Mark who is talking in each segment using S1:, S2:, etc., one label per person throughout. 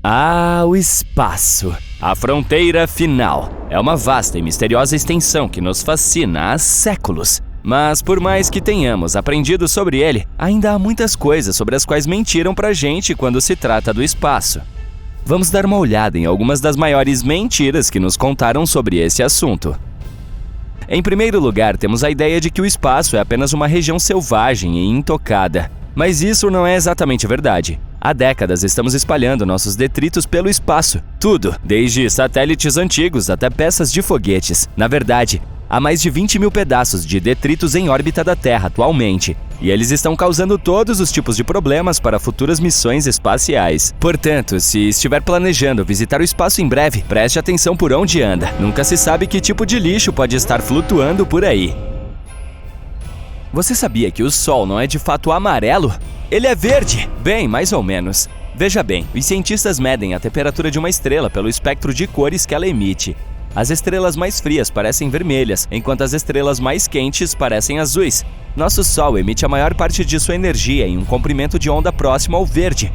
S1: Ah, o espaço. A fronteira final. É uma vasta e misteriosa extensão que nos fascina há séculos. Mas por mais que tenhamos aprendido sobre ele, ainda há muitas coisas sobre as quais mentiram pra gente quando se trata do espaço. Vamos dar uma olhada em algumas das maiores mentiras que nos contaram sobre esse assunto. Em primeiro lugar, temos a ideia de que o espaço é apenas uma região selvagem e intocada. Mas isso não é exatamente verdade. Há décadas estamos espalhando nossos detritos pelo espaço. Tudo, desde satélites antigos até peças de foguetes. Na verdade, há mais de 20 mil pedaços de detritos em órbita da Terra atualmente. E eles estão causando todos os tipos de problemas para futuras missões espaciais. Portanto, se estiver planejando visitar o espaço em breve, preste atenção por onde anda. Nunca se sabe que tipo de lixo pode estar flutuando por aí. Você sabia que o Sol não é de fato amarelo? Ele é verde! Bem, mais ou menos. Veja bem, os cientistas medem a temperatura de uma estrela pelo espectro de cores que ela emite. As estrelas mais frias parecem vermelhas, enquanto as estrelas mais quentes parecem azuis. Nosso Sol emite a maior parte de sua energia em um comprimento de onda próximo ao verde.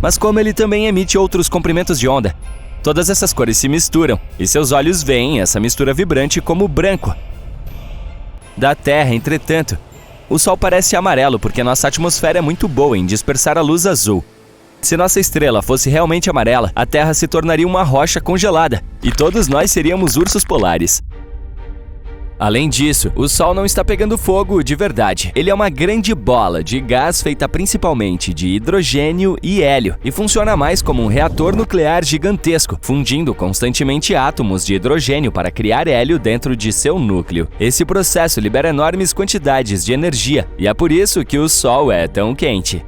S1: Mas como ele também emite outros comprimentos de onda, todas essas cores se misturam, e seus olhos veem essa mistura vibrante como branco. Da Terra, entretanto, o Sol parece amarelo porque nossa atmosfera é muito boa em dispersar a luz azul. Se nossa estrela fosse realmente amarela, a Terra se tornaria uma rocha congelada e todos nós seríamos ursos polares. Além disso, o Sol não está pegando fogo de verdade. Ele é uma grande bola de gás feita principalmente de hidrogênio e hélio e funciona mais como um reator nuclear gigantesco, fundindo constantemente átomos de hidrogênio para criar hélio dentro de seu núcleo. Esse processo libera enormes quantidades de energia e é por isso que o Sol é tão quente.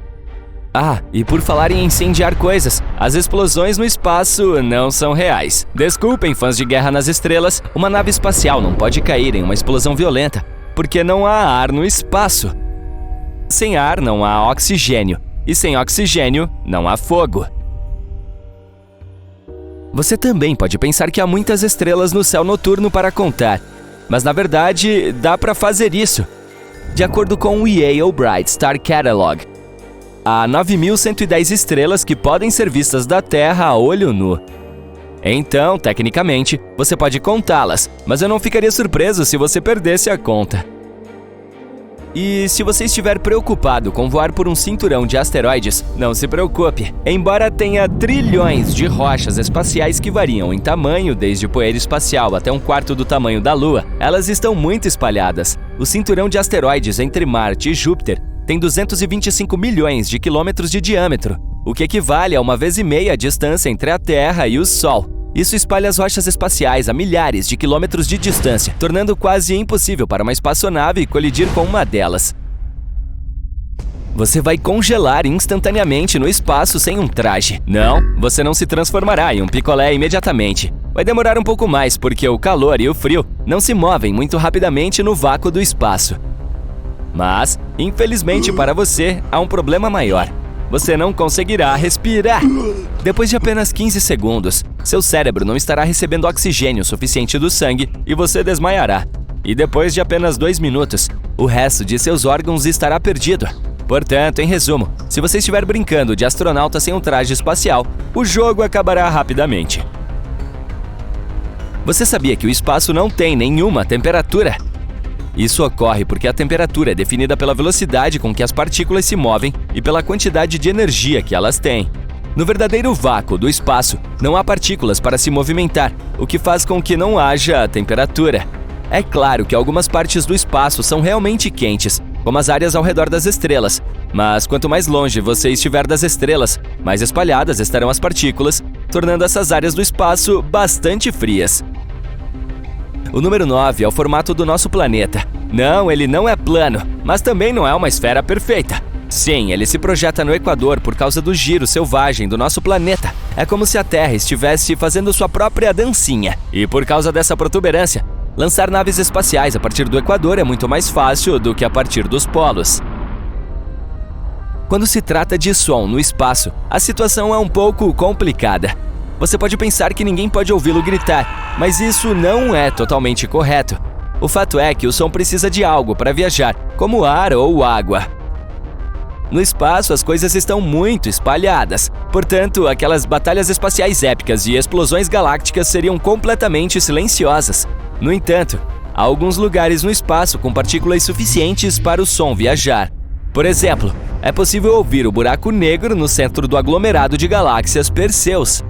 S1: Ah, e por falar em incendiar coisas, as explosões no espaço não são reais. Desculpem, fãs de Guerra nas Estrelas, uma nave espacial não pode cair em uma explosão violenta, porque não há ar no espaço. Sem ar não há oxigênio, e sem oxigênio não há fogo. Você também pode pensar que há muitas estrelas no céu noturno para contar, mas na verdade dá para fazer isso. De acordo com o Yale Bright Star Catalog, há 9.110 estrelas que podem ser vistas da Terra a olho nu. Então, tecnicamente, você pode contá-las, mas eu não ficaria surpreso se você perdesse a conta. E se você estiver preocupado com voar por um cinturão de asteroides, não se preocupe. Embora tenha trilhões de rochas espaciais que variam em tamanho, desde poeira espacial até um quarto do tamanho da Lua, elas estão muito espalhadas. O cinturão de asteroides entre Marte e Júpiter tem 225 milhões de quilômetros de diâmetro, o que equivale a 1,5 vezes a distância entre a Terra e o Sol. Isso espalha as rochas espaciais a milhares de quilômetros de distância, tornando quase impossível para uma espaçonave colidir com uma delas. Você vai congelar instantaneamente no espaço sem um traje. Não, você não se transformará em um picolé imediatamente. Vai demorar um pouco mais porque o calor e o frio não se movem muito rapidamente no vácuo do espaço. Mas, infelizmente para você, há um problema maior. Você não conseguirá respirar. Depois de apenas 15 segundos, seu cérebro não estará recebendo oxigênio suficiente do sangue e você desmaiará. E depois de apenas 2 minutos, o resto de seus órgãos estará perdido. Portanto, em resumo, se você estiver brincando de astronauta sem um traje espacial, o jogo acabará rapidamente. Você sabia que o espaço não tem nenhuma temperatura? Isso ocorre porque a temperatura é definida pela velocidade com que as partículas se movem e pela quantidade de energia que elas têm. No verdadeiro vácuo do espaço, não há partículas para se movimentar, o que faz com que não haja temperatura. É claro que algumas partes do espaço são realmente quentes, como as áreas ao redor das estrelas, mas quanto mais longe você estiver das estrelas, mais espalhadas estarão as partículas, tornando essas áreas do espaço bastante frias. O número 9 é o formato do nosso planeta. Não, ele não é plano, mas também não é uma esfera perfeita. Sim, ele se projeta no Equador por causa do giro selvagem do nosso planeta. É como se a Terra estivesse fazendo sua própria dancinha. E por causa dessa protuberância, lançar naves espaciais a partir do Equador é muito mais fácil do que a partir dos polos. Quando se trata de som no espaço, a situação é um pouco complicada. Você pode pensar que ninguém pode ouvi-lo gritar, mas isso não é totalmente correto. O fato é que o som precisa de algo para viajar, como ar ou água. No espaço, as coisas estão muito espalhadas. Portanto, aquelas batalhas espaciais épicas e explosões galácticas seriam completamente silenciosas. No entanto, há alguns lugares no espaço com partículas suficientes para o som viajar. Por exemplo, é possível ouvir o buraco negro no centro do aglomerado de galáxias Perseus.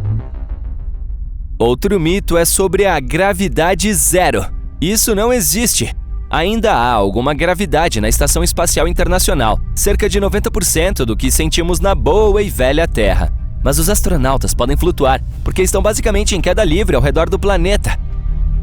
S1: Outro mito é sobre a gravidade zero. Isso não existe. Ainda há alguma gravidade na Estação Espacial Internacional, cerca de 90% do que sentimos na boa e velha Terra. Mas os astronautas podem flutuar, porque estão basicamente em queda livre ao redor do planeta.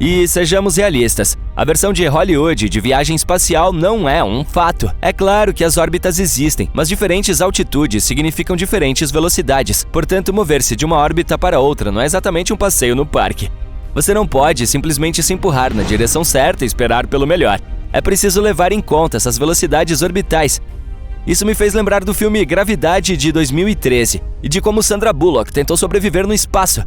S1: E sejamos realistas, a versão de Hollywood de viagem espacial não é um fato. É claro que as órbitas existem, mas diferentes altitudes significam diferentes velocidades. Portanto, mover-se de uma órbita para outra não é exatamente um passeio no parque. Você não pode simplesmente se empurrar na direção certa e esperar pelo melhor. É preciso levar em conta essas velocidades orbitais. Isso me fez lembrar do filme Gravidade de 2013 e de como Sandra Bullock tentou sobreviver no espaço.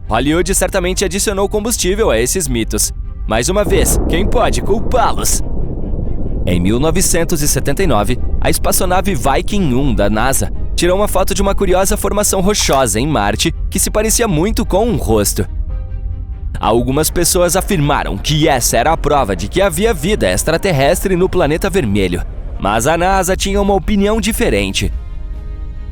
S1: Hollywood certamente adicionou combustível a esses mitos. Mais uma vez, quem pode culpá-los? Em 1979, a espaçonave Viking 1 da NASA tirou uma foto de uma curiosa formação rochosa em Marte que se parecia muito com um rosto. Algumas pessoas afirmaram que essa era a prova de que havia vida extraterrestre no planeta vermelho, mas a NASA tinha uma opinião diferente.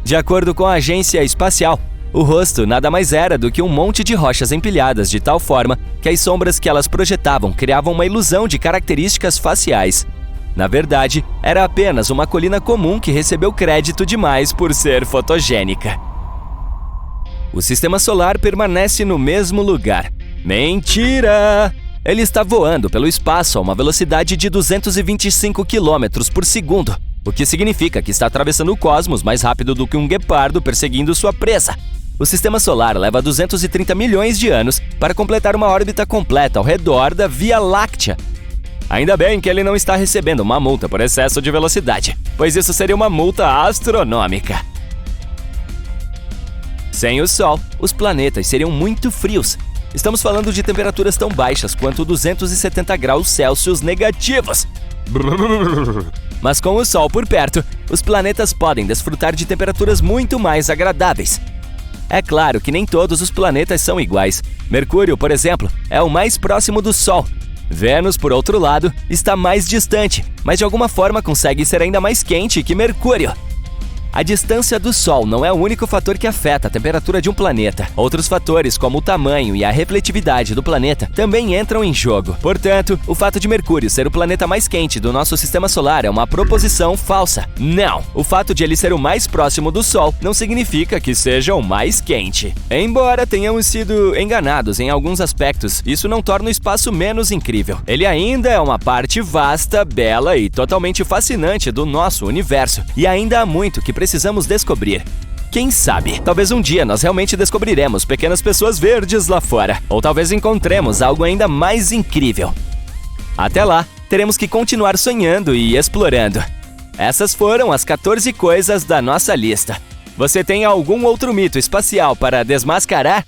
S1: De acordo com a agência espacial, o rosto nada mais era do que um monte de rochas empilhadas de tal forma que as sombras que elas projetavam criavam uma ilusão de características faciais. Na verdade, era apenas uma colina comum que recebeu crédito demais por ser fotogênica. O sistema solar permanece no mesmo lugar. Mentira! Ele está voando pelo espaço a uma velocidade de 225 km por segundo, o que significa que está atravessando o cosmos mais rápido do que um guepardo perseguindo sua presa. O sistema solar leva 230 milhões de anos para completar uma órbita completa ao redor da Via Láctea. Ainda bem que ele não está recebendo uma multa por excesso de velocidade, pois isso seria uma multa astronômica. Sem o Sol, os planetas seriam muito frios. Estamos falando de temperaturas tão baixas quanto 270 graus Celsius negativos. Mas com o Sol por perto, os planetas podem desfrutar de temperaturas muito mais agradáveis. É claro que nem todos os planetas são iguais. Mercúrio, por exemplo, é o mais próximo do Sol. Vênus, por outro lado, está mais distante, mas de alguma forma consegue ser ainda mais quente que Mercúrio. A distância do Sol não é o único fator que afeta a temperatura de um planeta. Outros fatores, como o tamanho e a refletividade do planeta, também entram em jogo. Portanto, o fato de Mercúrio ser o planeta mais quente do nosso sistema solar é uma proposição falsa. Não! O fato de ele ser o mais próximo do Sol não significa que seja o mais quente. Embora tenhamos sido enganados em alguns aspectos, isso não torna o espaço menos incrível. Ele ainda é uma parte vasta, bela e totalmente fascinante do nosso universo. E ainda há muito que precisamos descobrir. Quem sabe, talvez um dia nós realmente descobriremos pequenas pessoas verdes lá fora, ou talvez encontremos algo ainda mais incrível. Até lá, teremos que continuar sonhando e explorando. Essas foram as 14 coisas da nossa lista. Você tem algum outro mito espacial para desmascarar?